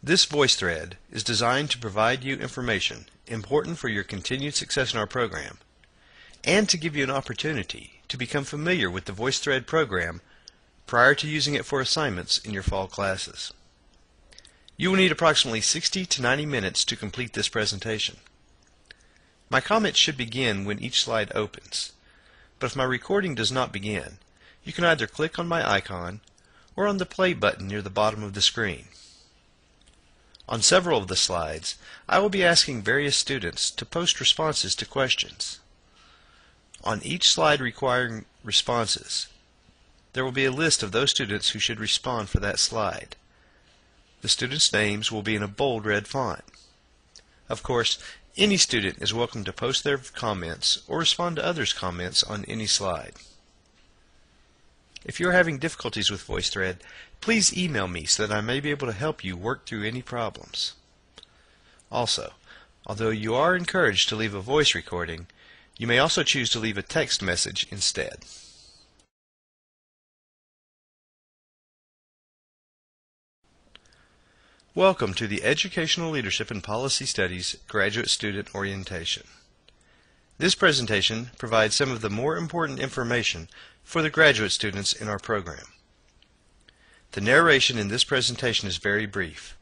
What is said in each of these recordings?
This VoiceThread is designed to provide you information important for your continued success in our program and to give you an opportunity to become familiar with the VoiceThread program prior to using it for assignments in your fall classes. You will need approximately 60 to 90 minutes to complete this presentation. My comments should begin when each slide opens, but if my recording does not begin, you can either click on my icon or on the play button near the bottom of the screen. On several of the slides, I will be asking various students to post responses to questions. On each slide requiring responses, there will be a list of those students who should respond for that slide. The students' names will be in a bold red font. Of course, any student is welcome to post their comments or respond to others' comments on any slide. If you are having difficulties with VoiceThread, please email me so that I may be able to help you work through any problems. Also, although you are encouraged to leave a voice recording, you may also choose to leave a text message instead. Welcome to the Educational Leadership and Policy Studies Graduate Student Orientation. This presentation provides some of the more important information for the graduate students in our program. The narration in this presentation is very brief,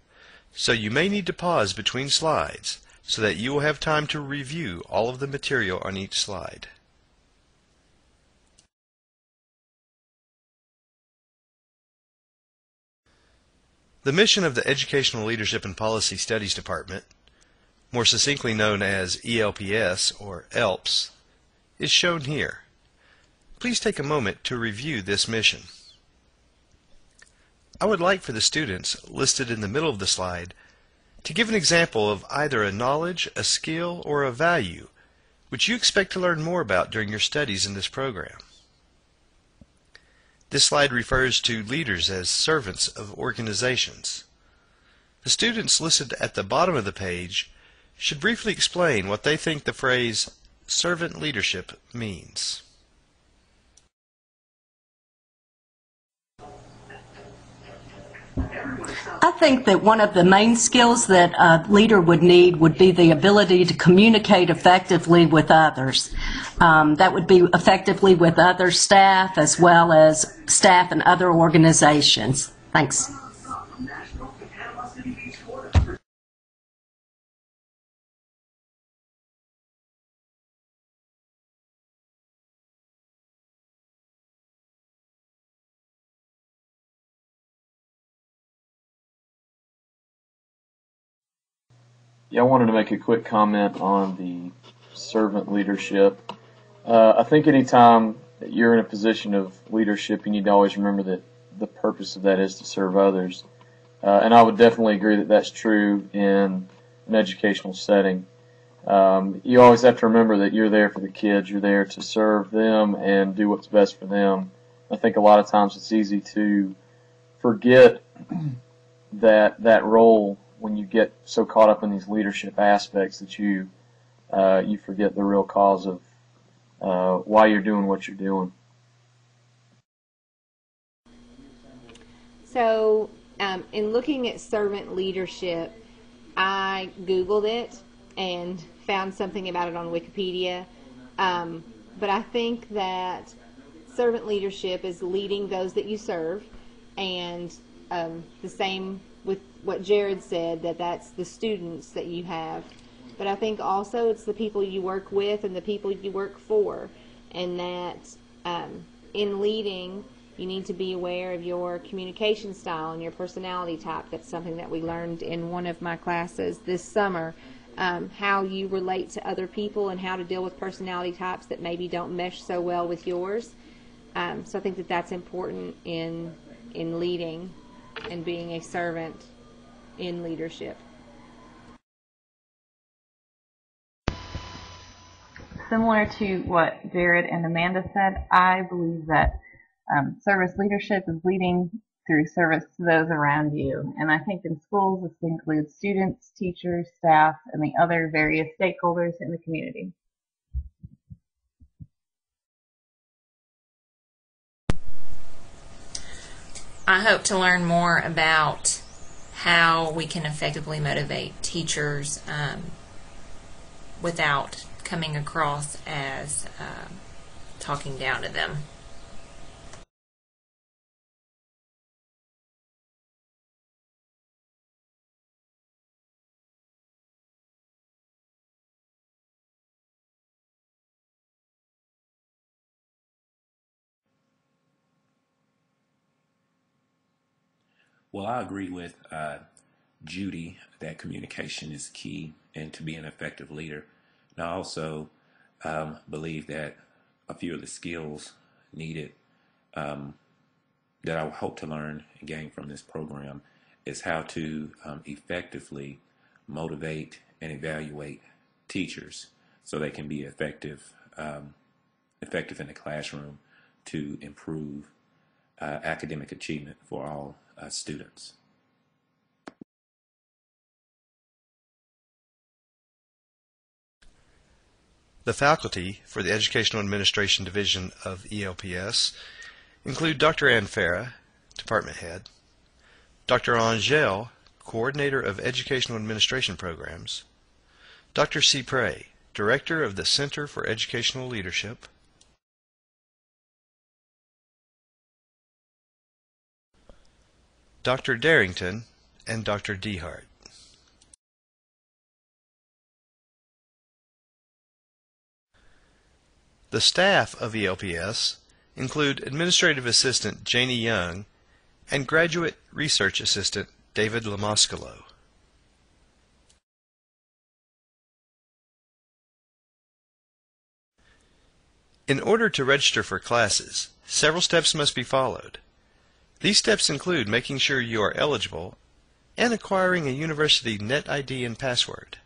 so you may need to pause between slides so that you will have time to review all of the material on each slide. The mission of the Educational Leadership and Policy Studies Department, more succinctly known as ELPS or ELPS, is shown here. Please take a moment to review this mission. I would like for the students listed in the middle of the slide to give an example of either a knowledge, a skill, or a value which you expect to learn more about during your studies in this program. This slide refers to leaders as servants of organizations. The students listed at the bottom of the page should briefly explain what they think the phrase servant leadership means. I think that one of the main skills that a leader would need would be the ability to communicate effectively with others. That would be effectively with other staff as well as staff in other organizations. Thanks. Yeah, I wanted to make a quick comment on the servant leadership. I think anytime that you're in a position of leadership, you need to always remember that the purpose of that is to serve others. And I would definitely agree that that's true in an educational setting. You always have to remember that you're there for the kids. You're there to serve them and do what's best for them. I think a lot of times it's easy to forget that role when you get so caught up in these leadership aspects that you forget the real cause of why you're doing what you're doing. So, in looking at servant leadership, I Googled it and found something about it on Wikipedia. But I think that servant leadership is leading those that you serve, and the same with what Jared said, that's the students that you have. But I think also it's the people you work with and the people you work for, and that in leading, you need to be aware of your communication style and your personality type. That's something that we learned in one of my classes this summer, how you relate to other people and how to deal with personality types that maybe don't mesh so well with yours. So I think that that's important in leading and being a servant in leadership. Similar to what Jared and Amanda said, I believe that service leadership is leading through service to those around you. And I think in schools this includes students, teachers, staff, and the other various stakeholders in the community. I hope to learn more about how we can effectively motivate teachers without coming across as talking down to them. Well, I agree with Judy that communication is key and to be an effective leader. And I also believe that a few of the skills needed that I hope to learn and gain from this program is how to effectively motivate and evaluate teachers so they can be effective in the classroom to improve academic achievement for all students. The faculty for the Educational Administration Division of ELPS include Dr. Ann Farah, Department Head, Dr. Angel, Coordinator of Educational Administration Programs, Dr. C. Prey, Director of the Center for Educational Leadership, Dr. Darrington, and Dr. Dehart. The staff of ELPS include Administrative Assistant Janie Young and Graduate Research Assistant David Lamascalo. In order to register for classes, several steps must be followed. These steps include making sure you are eligible and acquiring a university net ID and password.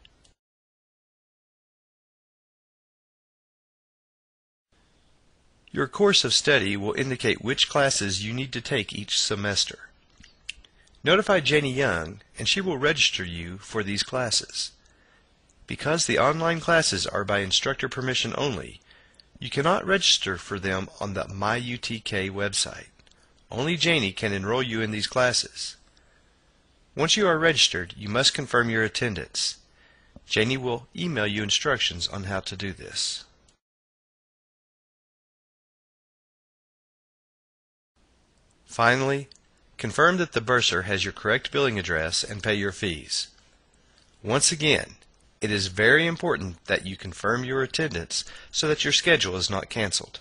Your course of study will indicate which classes you need to take each semester. Notify Janie Young and she will register you for these classes. Because the online classes are by instructor permission only, you cannot register for them on the MyUTK website. Only Janie can enroll you in these classes. Once you are registered, you must confirm your attendance. Janie will email you instructions on how to do this. Finally, confirm that the bursar has your correct billing address and pay your fees. Once again, it is very important that you confirm your attendance so that your schedule is not canceled.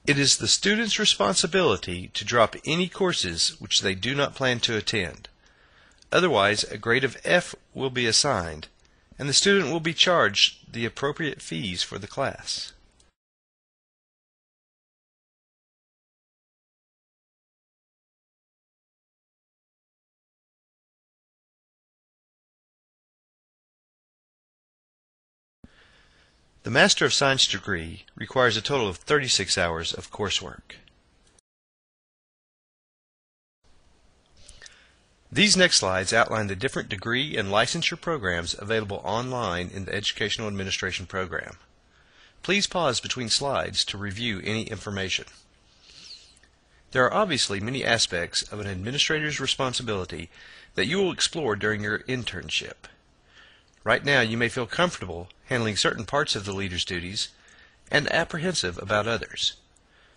It is the student's responsibility to drop any courses which they do not plan to attend. Otherwise, a grade of F will be assigned, and the student will be charged the appropriate fees for the class. The Master of Science degree requires a total of 36 hours of coursework. These next slides outline the different degree and licensure programs available online in the Educational Administration program. Please pause between slides to review any information. There are obviously many aspects of an administrator's responsibility that you will explore during your internship. Right now, you may feel comfortable handling certain parts of the leader's duties and apprehensive about others.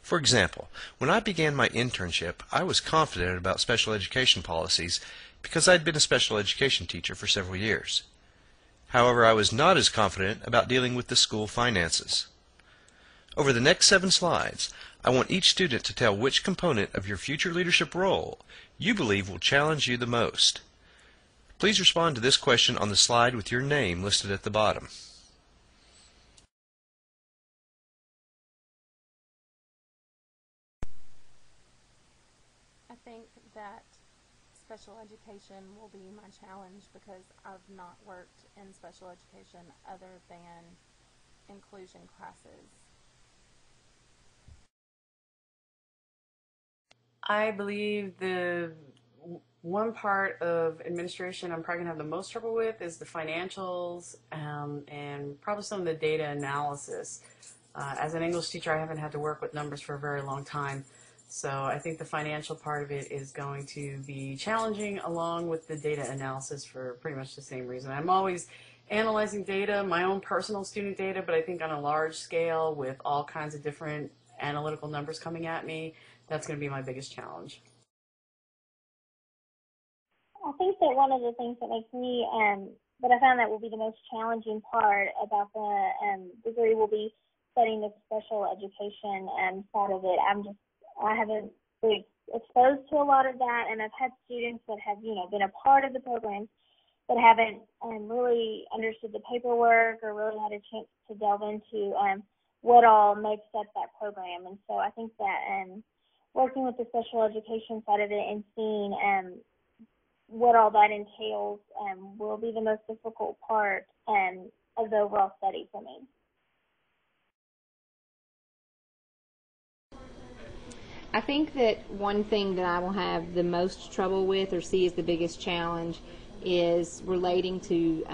For example, when I began my internship, I was confident about special education policies because I'd been a special education teacher for several years. However, I was not as confident about dealing with the school finances. Over the next 7 slides, I want each student to tell which component of your future leadership role you believe will challenge you the most. Please respond to this question on the slide with your name listed at the bottom. I think that special education will be my challenge because I've not worked in special education other than inclusion classes. I believe the one part of administration I'm probably going to have the most trouble with is the financials and probably some of the data analysis. As an English teacher, I haven't had to work with numbers for a very long time. So I think the financial part of it is going to be challenging, along with the data analysis, for pretty much the same reason. I'm always analyzing data, my own personal student data, but I think on a large scale with all kinds of different analytical numbers coming at me, that's going to be my biggest challenge. I think that one of the things that makes me, that I found that will be the most challenging part about the degree will be studying the special education side of it. I haven't really exposed to a lot of that, and I've had students that have, been a part of the program but haven't really understood the paperwork or really had a chance to delve into what all makes up that program. And so I think that working with the special education side of it and seeing what all that entails will be the most difficult part of the overall study for me. I think that one thing that I will have the most trouble with or see as the biggest challenge is relating to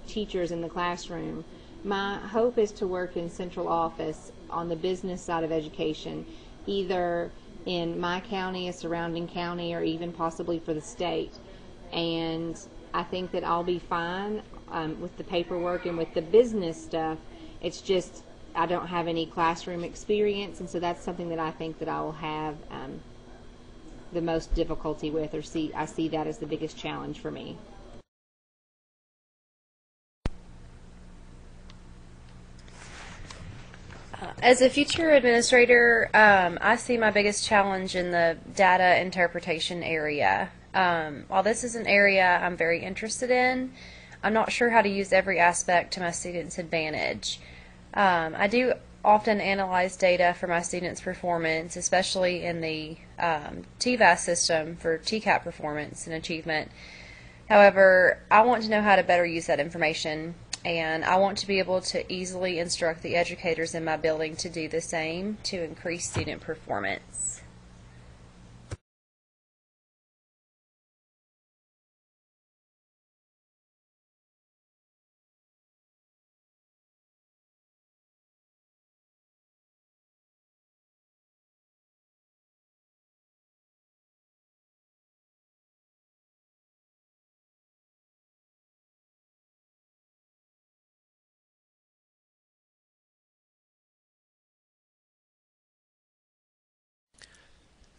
teachers in the classroom. My hope is to work in central office on the business side of education, either in my county, a surrounding county, or even possibly for the state. And I think that I'll be fine with the paperwork and with the business stuff. It's just I don't have any classroom experience, and so that's something that I think that I will have the most difficulty with, or I see that as the biggest challenge for me. As a future administrator, I see my biggest challenge in the data interpretation area. While this is an area I'm very interested in, I'm not sure how to use every aspect to my students' advantage. I do often analyze data for my students' performance, especially in the TVAS system for TCAP performance and achievement. However, I want to know how to better use that information, and I want to be able to easily instruct the educators in my building to do the same to increase student performance.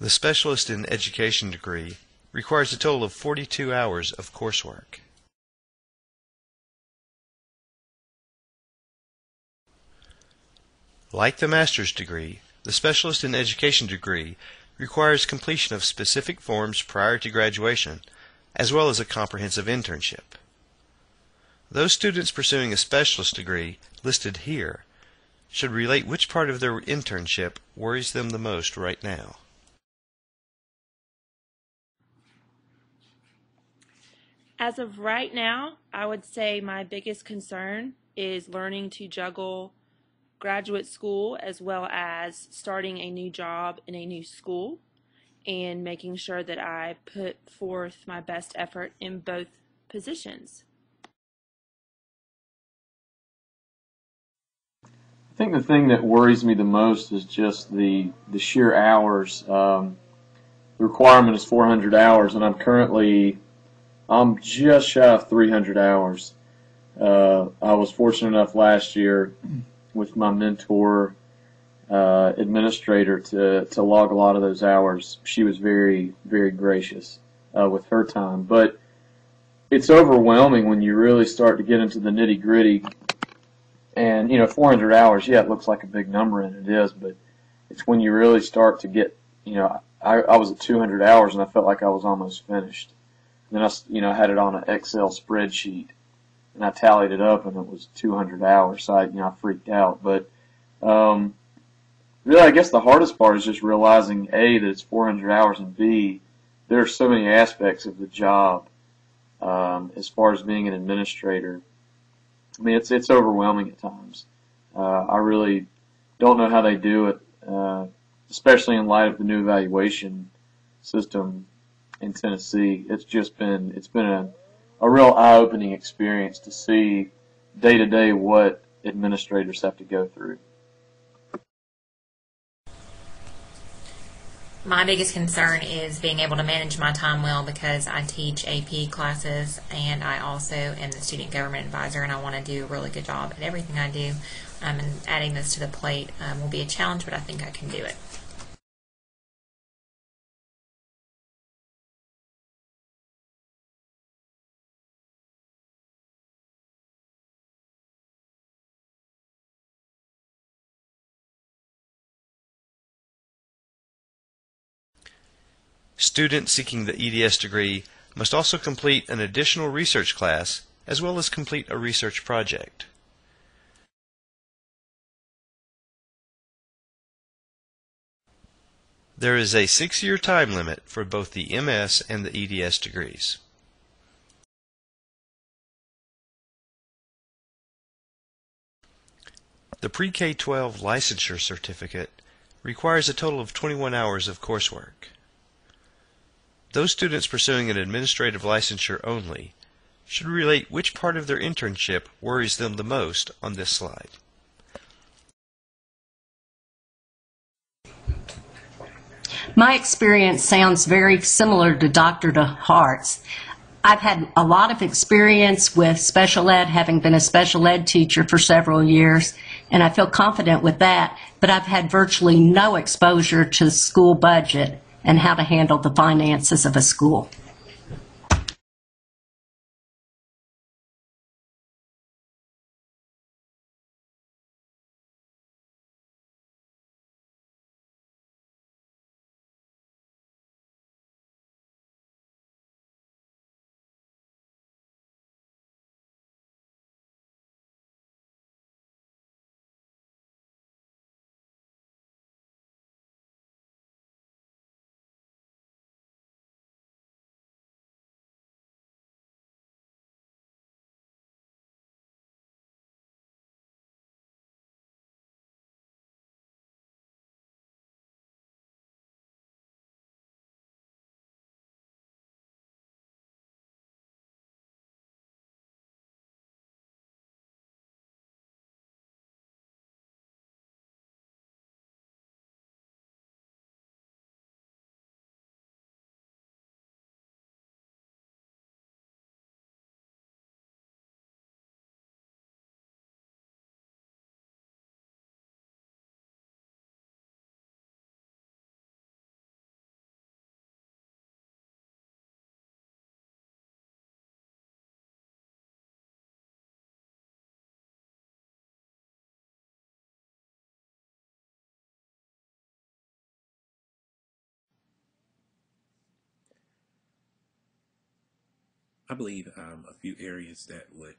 The Specialist in Education degree requires a total of 42 hours of coursework. Like the Master's degree, the Specialist in Education degree requires completion of specific forms prior to graduation, as well as a comprehensive internship. Those students pursuing a specialist degree listed here should relate which part of their internship worries them the most right now. As of right now, I would say my biggest concern is learning to juggle graduate school as well as starting a new job in a new school, and making sure that I put forth my best effort in both positions. I think the thing that worries me the most is just the sheer hours. The requirement is 400 hours, and I'm just shy of 300 hours. I was fortunate enough last year with my mentor administrator to log a lot of those hours. She was very, very gracious with her time. But it's overwhelming when you really start to get into the nitty-gritty. And, 400 hours, yeah, it looks like a big number, and it is, but it's when you really start to get, I was at 200 hours, and I felt like I was almost finished. And then I had it on an Excel spreadsheet, and I tallied it up, and it was 200 hours, so I freaked out. But really, I guess the hardest part is just realizing, A, that it's 400 hours, and B, there are so many aspects of the job as far as being an administrator. I mean, it's overwhelming at times. I really don't know how they do it, especially in light of the new evaluation system in Tennessee. It's been a real eye-opening experience to see day to day what administrators have to go through. My biggest concern is being able to manage my time well because I teach AP classes and I also am the student government advisor and I want to do a really good job at everything I do. And adding this to the plate will be a challenge, but I think I can do it. Students seeking the EDS degree must also complete an additional research class as well as complete a research project. There is a 6-year time limit for both the MS and the EDS degrees. The Pre-K-12 licensure certificate requires a total of 21 hours of coursework. Those students pursuing an administrative licensure only should relate which part of their internship worries them the most on this slide. My experience sounds very similar to Dr. DeHart's. I've had a lot of experience with special ed, having been a special ed teacher for several years, and I feel confident with that, but I've had virtually no exposure to the school budget and how to handle the finances of a school. I believe a few areas that would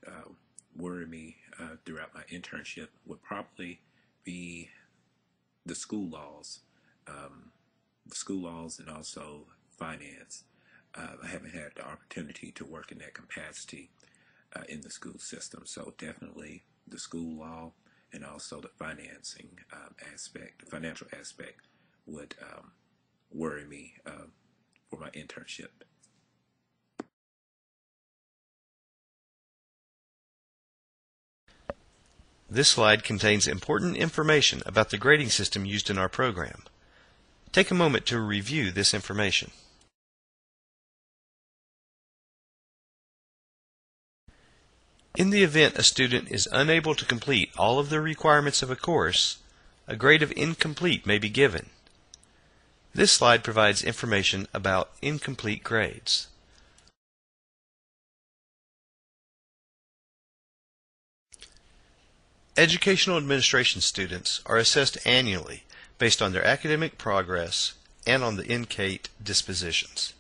worry me throughout my internship would probably be the school laws, and also finance. I haven't had the opportunity to work in that capacity in the school system, so definitely the school law and also the financing aspect, the financial aspect would worry me for my internship. This slide contains important information about the grading system used in our program. Take a moment to review this information. In the event a student is unable to complete all of the requirements of a course, a grade of incomplete may be given. This slide provides information about incomplete grades. Educational administration students are assessed annually based on their academic progress and on the NCATE dispositions.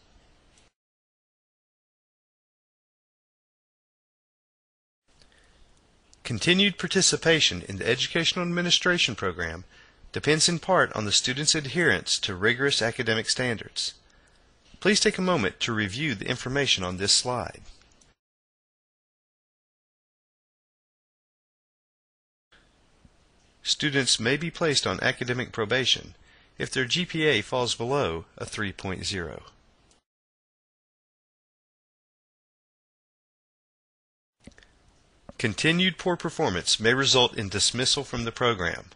Continued participation in the educational administration program depends in part on the student's adherence to rigorous academic standards. Please take a moment to review the information on this slide. Students may be placed on academic probation if their GPA falls below a 3.0. Continued poor performance may result in dismissal from the program.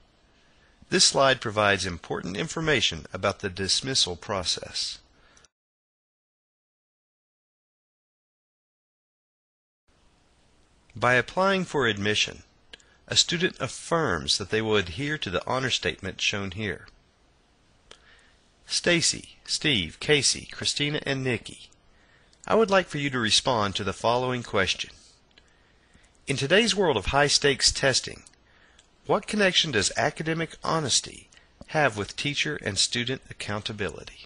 This slide provides important information about the dismissal process. By applying for admission, a student affirms that they will adhere to the honor statement shown here. Stacy, Steve, Casey, Christina, and Nikki, I would like for you to respond to the following question. In today's world of high-stakes testing, what connection does academic honesty have with teacher and student accountability?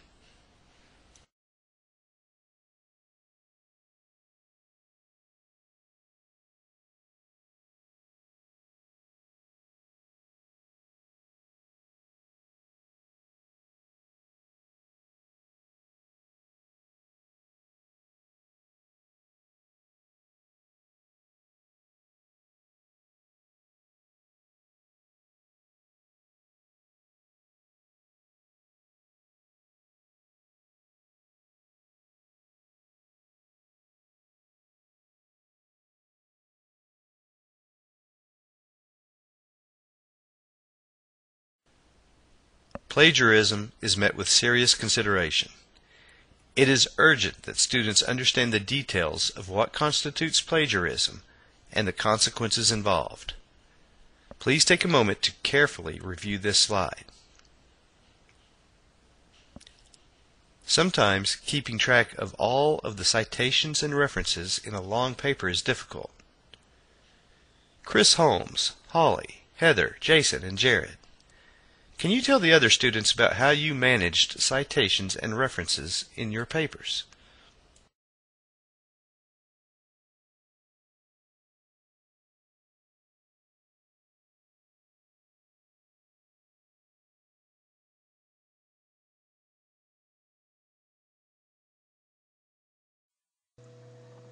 Plagiarism is met with serious consideration. It is urgent that students understand the details of what constitutes plagiarism and the consequences involved. Please take a moment to carefully review this slide. Sometimes keeping track of all of the citations and references in a long paper is difficult. Chris Holmes, Holly, Heather, Jason, and Jared, can you tell the other students about how you managed citations and references in your papers?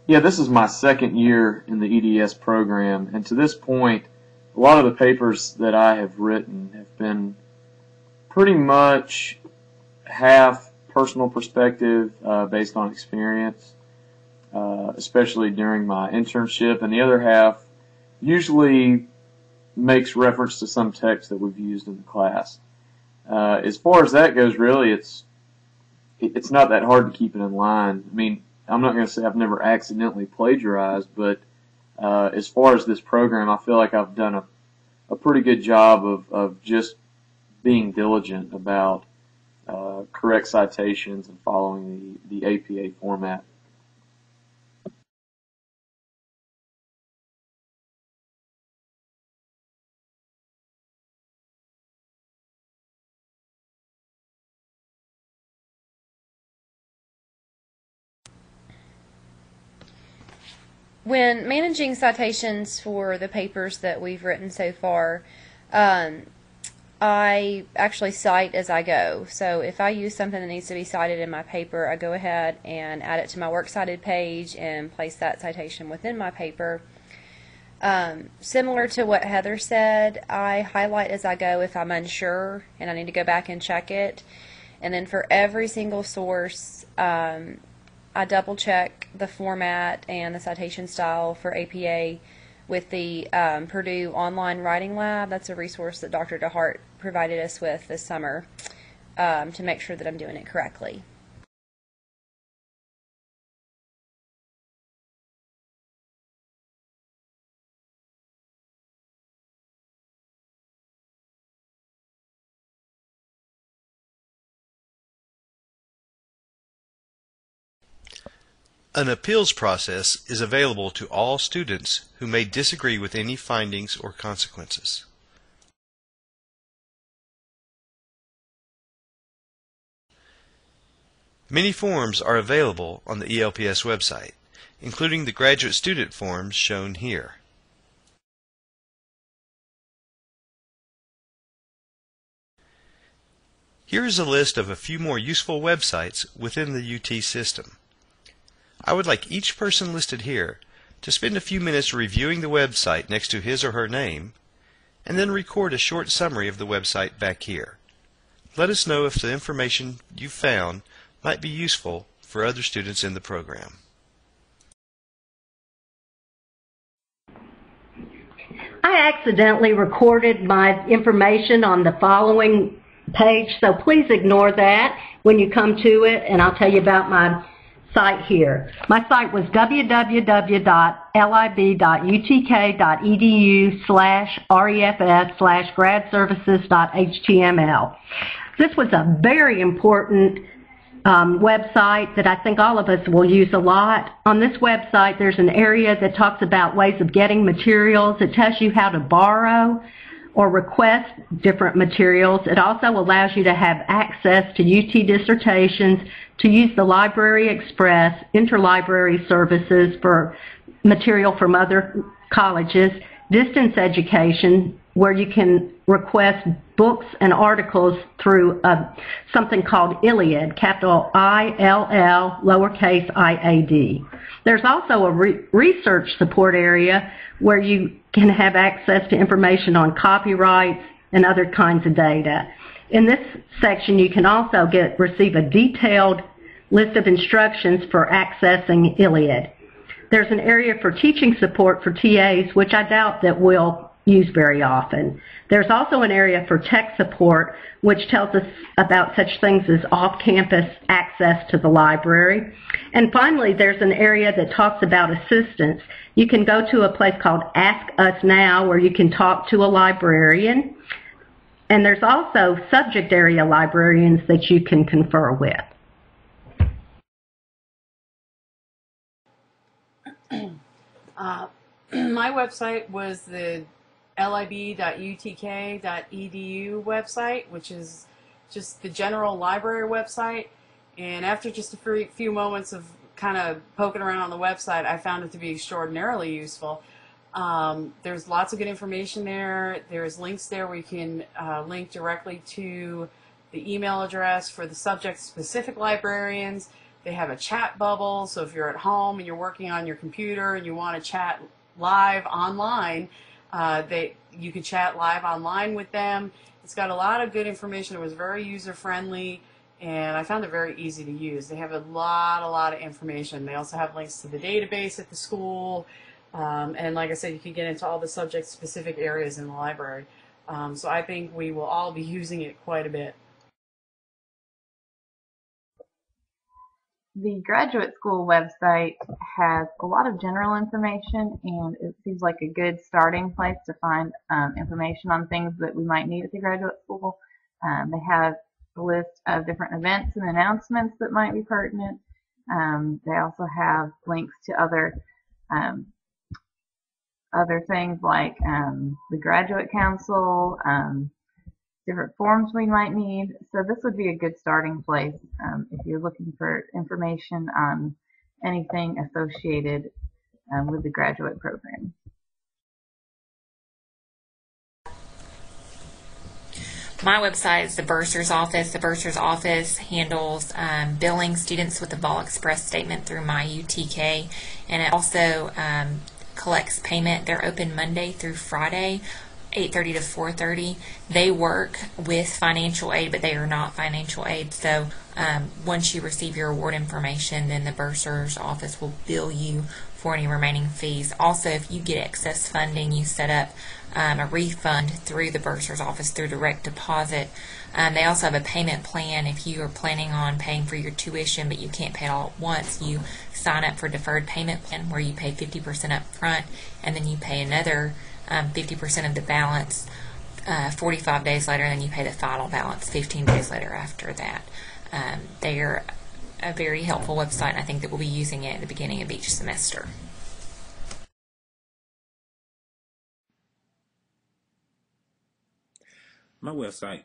Yeah, this is my second year in the EDS program, and to this point, a lot of the papers that I have written have been pretty much half personal perspective based on experience, especially during my internship, and the other half usually makes reference to some text that we've used in the class. As far as that goes, really, it's not that hard to keep it in line. I mean, I'm not going to say I've never accidentally plagiarized, but as far as this program, I feel like I've done a pretty good job of just being diligent about correct citations and following the APA format. When managing citations for the papers that we've written so far, I actually cite as I go. So if I use something that needs to be cited in my paper, I go ahead and add it to my works cited page and place that citation within my paper. Similar to what Heather said, I highlight as I go if I'm unsure and I need to go back and check it. And then for every single source, I double check the format and the citation style for APA with the Purdue Online Writing Lab. That's a resource that Dr. DeHart provided us with this summer to make sure that I'm doing it correctly. An appeals process is available to all students who may disagree with any findings or consequences. Many forms are available on the ELPS website, including the graduate student forms shown here. Here is a list of a few more useful websites within the UT system. I would like each person listed here to spend a few minutes reviewing the website next to his or her name, and then record a short summary of the website back here. Let us know if the information you found might be useful for other students in the program. I accidentally recorded my information on the following page, so please ignore that when you come to it, and I'll tell you about my site here. My site was www.lib.utk.edu/refs/gradservices.html. This was a very important website that I think all of us will use a lot. On this website, there's an area that talks about ways of getting materials. It tells you how to borrow or request different materials. It also allows you to have access to UT dissertations, to use the Library Express, interlibrary services for material from other colleges, distance education, where you can request books and articles through something called ILLIAD, capital I-L-L, lowercase I-A-D. There's also a research support area where you can have access to information on copyrights and other kinds of data. In this section, you can also receive a detailed list of instructions for accessing ILLIAD. There's an area for teaching support for TAs, which I doubt that we'll use very often. There's also an area for tech support, which tells us about such things as off-campus access to the library. And finally, there's an area that talks about assistance. You can go to a place called Ask Us Now, where you can talk to a librarian. And there's also subject area librarians that you can confer with. My website was the lib.utk.edu website, which is just the general library website. And after just a few moments of kind of poking around on the website, I found it to be extraordinarily useful. There's lots of good information there. There's links there where you can link directly to the email address for the subject-specific librarians. They have a chat bubble, so if you're at home and you're working on your computer and you want to chat live online, you can chat live online with them. It's got a lot of good information. It was very user-friendly, and I found it very easy to use. They have a lot of information. They also have links to the database at the school, and like I said, you can get into all the subject-specific areas in the library. So I think we will all be using it quite a bit. The graduate school website has a lot of general information, and it seems like a good starting place to find information on things that we might need at the graduate school. They have a list of different events and announcements that might be pertinent. They also have links to other things like the graduate council, different forms we might need. So this would be a good starting place if you're looking for information on anything associated with the graduate program. My website is the Bursar's Office. The Bursar's Office handles billing students with the Vol Express statement through My UTK, and it also collects payment. They're open Monday through Friday, 8:30 to 4:30. They work with financial aid, but they are not financial aid. So once you receive your award information, then the Bursar's Office will bill you for any remaining fees. Also, if you get excess funding, you set up a refund through the Bursar's Office through direct deposit. They also have a payment plan. If you are planning on paying for your tuition but you can't pay it all at once, you sign up for deferred payment plan where you pay 50% up front and then you pay another 50% of the balance 45 days later, and then you pay the final balance 15 days later after that. They're a very helpful website, and I think that we'll be using it at the beginning of each semester. My website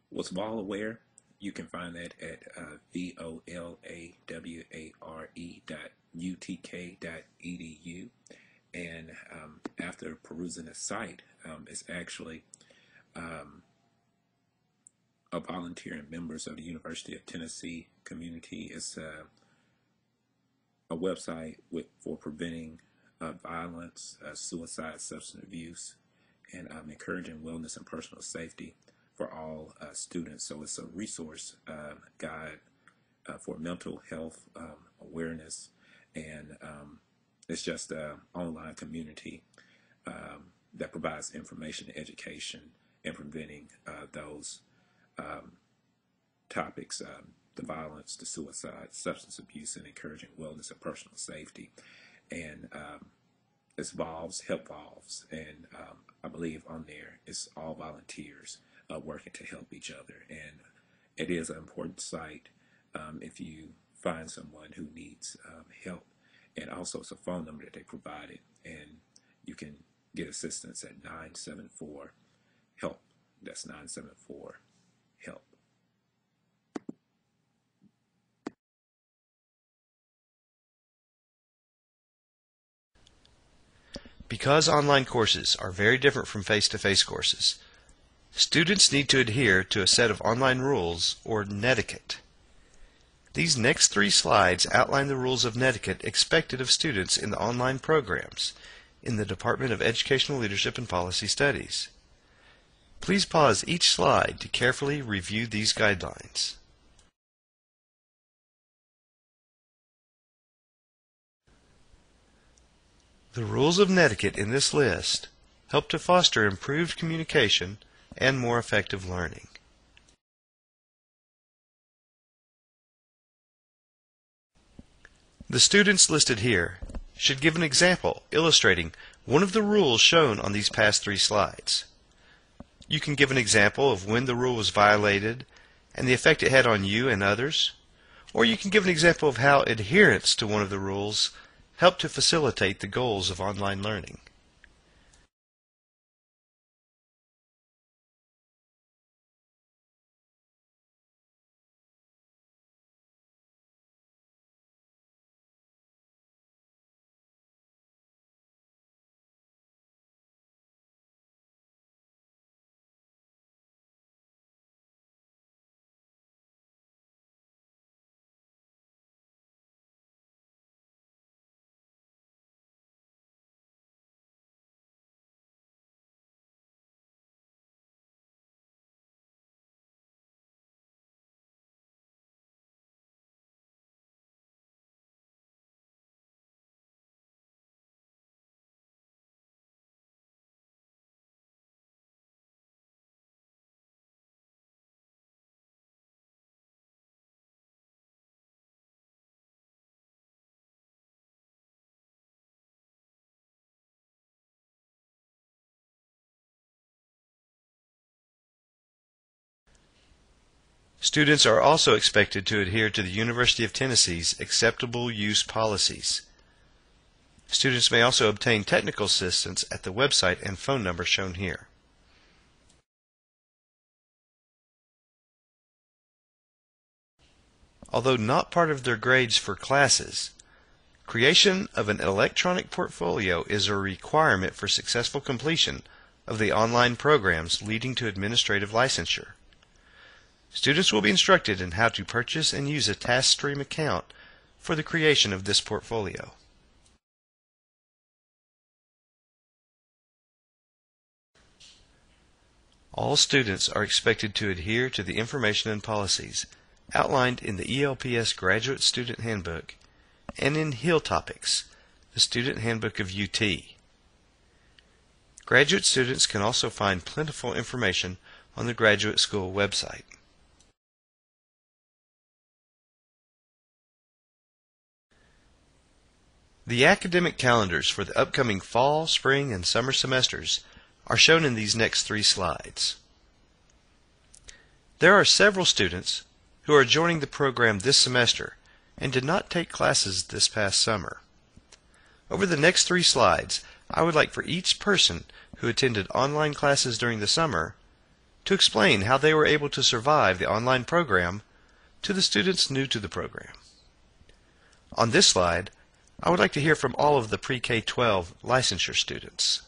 was VolAware. You can find that at volaware.utk.edu. And after perusing the site, it's actually a volunteer and members of the University of Tennessee community. It's a website for preventing violence, suicide, substance abuse, and encouraging wellness and personal safety for all students. So it's a resource guide for mental health awareness, and it's just an online community that provides information, education, and preventing those topics, the violence, the suicide, substance abuse, and encouraging wellness and personal safety. And it's Volves, Help Volves, and I believe on there it's all volunteers working to help each other. And it is an important site if you find someone who needs help. And also it's a phone number that they provided, and you can get assistance at 974-HELP. That's 974-HELP. Because online courses are very different from face-to-face courses, students need to adhere to a set of online rules, or netiquette. These next 3 slides outline the rules of netiquette expected of students in the online programs in the Department of Educational Leadership and Policy Studies. Please pause each slide to carefully review these guidelines. The rules of netiquette in this list help to foster improved communication and more effective learning. The students listed here should give an example illustrating one of the rules shown on these past 3 slides. You can give an example of when the rule was violated and the effect it had on you and others, or you can give an example of how adherence to one of the rules helped to facilitate the goals of online learning. Students are also expected to adhere to the University of Tennessee's acceptable use policies. Students may also obtain technical assistance at the website and phone number shown here. Although not part of their grades for classes, creation of an electronic portfolio is a requirement for successful completion of the online programs leading to administrative licensure. Students will be instructed in how to purchase and use a TaskStream account for the creation of this portfolio. All students are expected to adhere to the information and policies outlined in the ELPS Graduate Student Handbook and in HIL Topics, the Student Handbook of UT. Graduate students can also find plentiful information on the Graduate School website. The academic calendars for the upcoming fall, spring, and summer semesters are shown in these next 3 slides. There are several students who are joining the program this semester and did not take classes this past summer. Over the next 3 slides, I would like for each person who attended online classes during the summer to explain how they were able to survive the online program to the students new to the program. On this slide, I would like to hear from all of the pre-K-12 licensure students.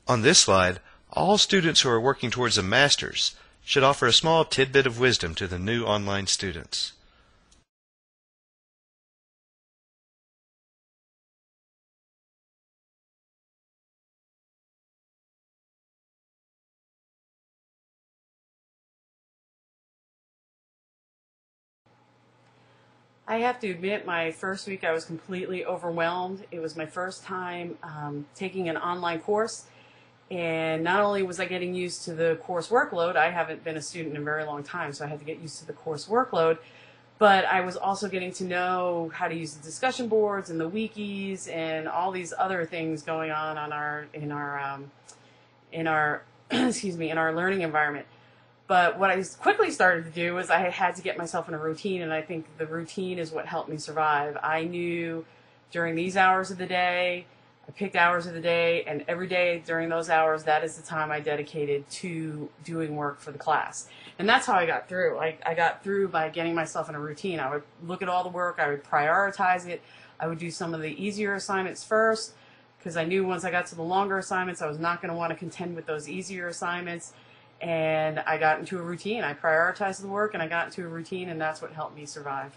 On this slide, all students who are working towards a master's should offer a small tidbit of wisdom to the new online students. I have to admit, my first week I was completely overwhelmed. It was my first time taking an online course, and not only was I getting used to the course workload, I haven't been a student in a very long time, so I had to get used to the course workload, but I was also getting to know how to use the discussion boards and the wikis and all these other things going on in our excuse me, in our learning environment. But what I quickly started to do was I had to get myself in a routine, and I think the routine is what helped me survive. I knew during these hours of the day, I picked hours of the day, and every day during those hours, that is the time I dedicated to doing work for the class. And that's how I got through. I got through by getting myself in a routine. I would look at all the work, I would prioritize it, I would do some of the easier assignments first, because I knew once I got to the longer assignments, I was not going to want to contend with those easier assignments. And I got into a routine. I prioritized the work, and I got into a routine, and that's what helped me survive.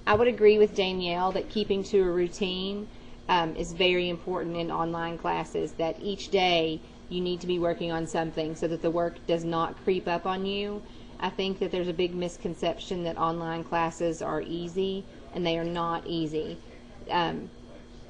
I would agree with Danielle that keeping to a routine is very important in online classes, that each day you need to be working on something so that the work does not creep up on you. I think that there's a big misconception that online classes are easy, and they are not easy.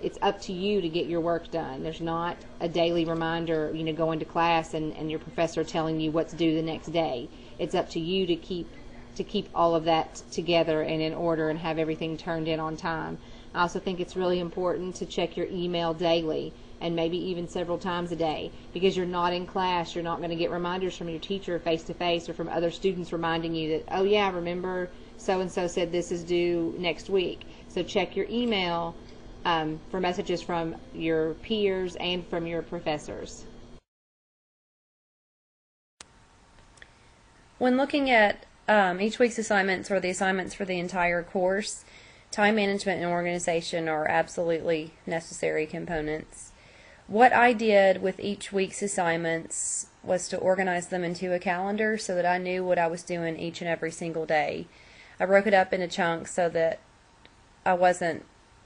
It's up to you to get your work done. There's not a daily reminder, going to class and your professor telling you what to do the next day. It's up to you to keep all of that together and in order and have everything turned in on time. I also think it's really important to check your email daily and maybe even several times a day, because you're not in class. You're not going to get reminders from your teacher face to face or from other students reminding you that, oh yeah, remember so-and-so said this is due next week. So check your email for messages from your peers and from your professors. When looking at each week's assignments or the assignments for the entire course, time management and organization are absolutely necessary components. What I did with each week's assignments was to organize them into a calendar so that I knew what I was doing each and every single day. I broke it up into chunks so that I wasn't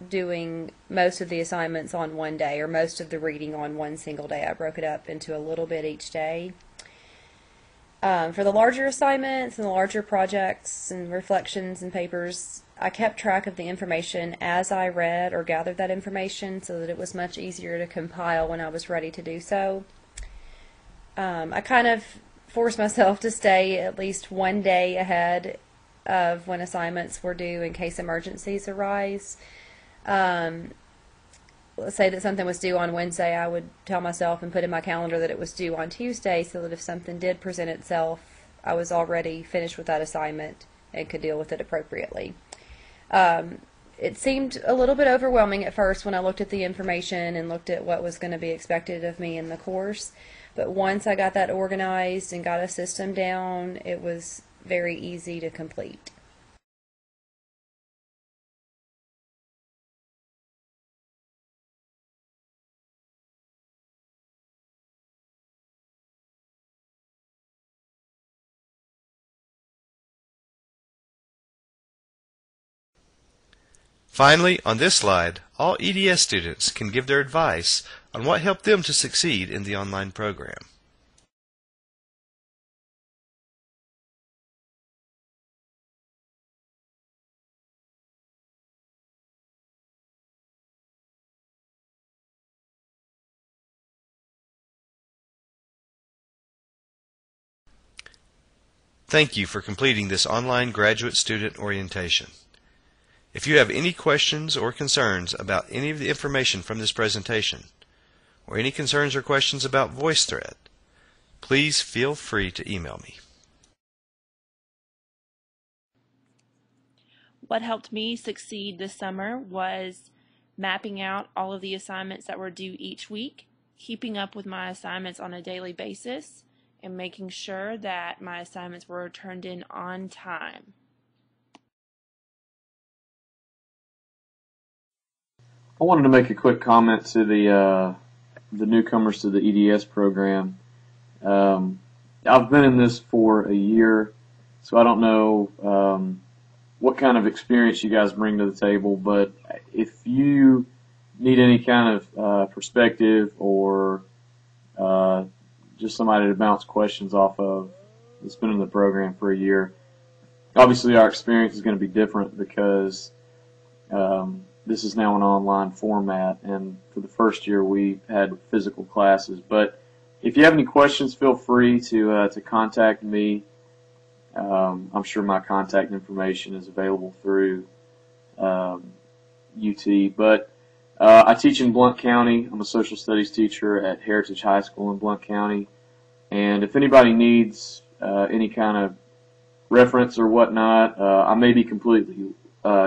doing most of the assignments on one day or most of the reading on one single day. I broke it up into a little bit each day. For the larger assignments and the larger projects and reflections and papers, I kept track of the information as I read or gathered that information so that it was much easier to compile when I was ready to do so. I kind of forced myself to stay at least one day ahead of when assignments were due in case emergencies arise. Let's say that something was due on Wednesday, I would tell myself and put in my calendar that it was due on Tuesday so that if something did present itself, I was already finished with that assignment and could deal with it appropriately. It seemed a little bit overwhelming at first when I looked at the information and looked at what was going to be expected of me in the course, but once I got that organized and got a system down, it was very easy to complete. Finally, on this slide, all EDS students can give their advice on what helped them to succeed in the online program. Thank you for completing this online graduate student orientation. If you have any questions or concerns about any of the information from this presentation, or any concerns or questions about VoiceThread, please feel free to email me. What helped me succeed this summer was mapping out all of the assignments that were due each week, keeping up with my assignments on a daily basis, and making sure that my assignments were turned in on time. I wanted to make a quick comment to the newcomers to the EDS program. I've been in this for a year, so I don't know what kind of experience you guys bring to the table, but if you need any kind of perspective or just somebody to bounce questions off of that's been in the program for a year, obviously our experience is going to be different because this is now an online format, and for the first year we had physical classes. But if you have any questions, feel free to contact me. I'm sure my contact information is available through UT. But I teach in Blount County. I'm a social studies teacher at Heritage High School in Blount County. And if anybody needs any kind of reference or whatnot, I may be completely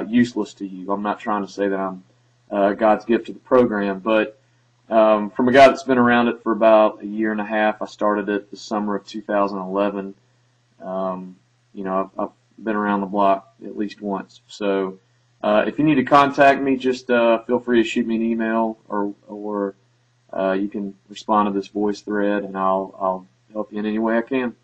useless to you. I'm not trying to say that I'm God's gift to the program, but from a guy that's been around it for about a year and a half, I started it the summer of 2011. I've been around the block at least once. So if you need to contact me, just feel free to shoot me an email, or you can respond to this voice thread, and I'll help you in any way I can.